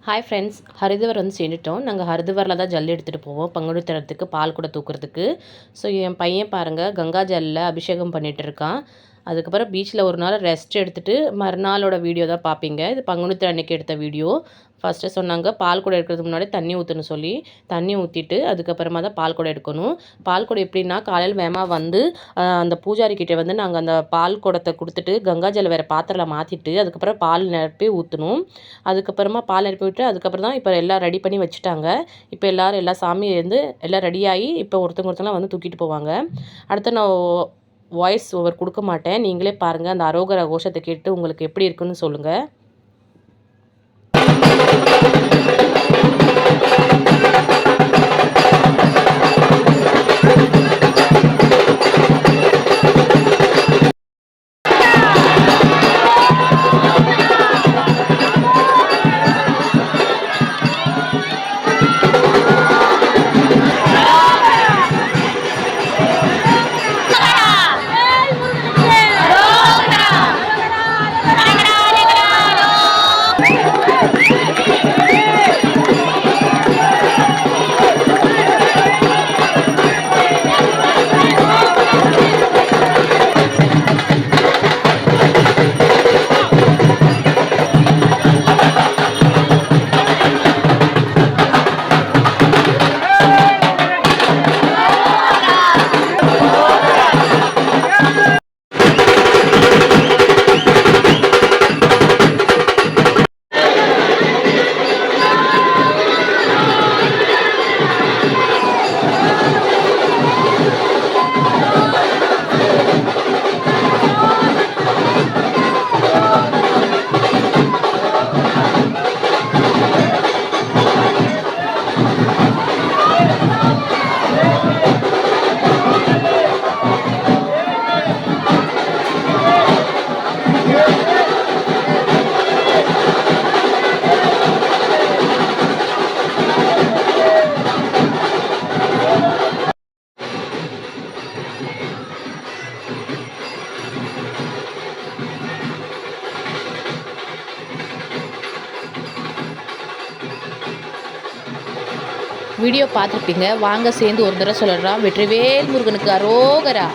Hi friends, Haridwar வந்து சேர்ந்துட்டோம். நாங்கள் ஹரித்வாரில் தான் ஜல் எடுத்துகிட்டு போவோம் பங்குனி உத்திரத்துக்கு பால் கூட தூக்குறதுக்கு. ஸோ என் பையன் பாருங்கள் கங்கா ஜல்லில் அபிஷேகம் பண்ணிகிட்டு இருக்கான். அதுக்கப்புறம் பீச்சில் ஒரு நாள் ரெஸ்ட் எடுத்துகிட்டு மறுநாளோட வீடியோ தான் பார்ப்பீங்க. இது பங்குனி உத்திரம் அன்றைக்கி எடுத்த வீடியோ. ஃபஸ்ட்டு சொன்னாங்க பால் குடம் எடுக்கிறதுக்கு முன்னாடி தண்ணி ஊற்றணும் சொல்லி, தண்ணி ஊற்றிட்டு அதுக்கப்புறமா தான் பால் குடம் எடுக்கணும். பால் குடம் எப்படின்னா காலையில் வேகமாக வந்து அந்த பூஜாரிக்கிட்ட வந்து நாங்கள் அந்த பால் குடத்தை கொடுத்துட்டு கங்கா ஜல் வேறு பாத்திரத்தில் மாற்றிட்டு அதுக்கப்புறம் பால் நிரப்பி ஊற்றணும். அதுக்கப்புறமா பால் நிரப்பி விட்டு அதுக்கப்புறம் தான் இப்போ எல்லாம் ரெடி பண்ணி வச்சுட்டாங்க. இப்போ எல்லோரும் எல்லா சாமியை வந்து எல்லாம் ரெடியாகி இப்போ ஒருத்தவங்கலாம் வந்து தூக்கிட்டு போவாங்க. அடுத்து நான் வாய்ஸ் ஓவர் கொடுக்க மாட்டேன். நீங்களே பாருங்கள் அந்த அரோகர கோஷத்தை கேட்டு உங்களுக்கு எப்படி இருக்குன்னு சொல்லுங்கள். வீடியோ பார்த்துருப்பீங்க. வாங்க சேர்ந்து ஒரு தடவை சொல்லிடுறோம். வெற்றிவேல் முருகனுக்கு அரோகரா.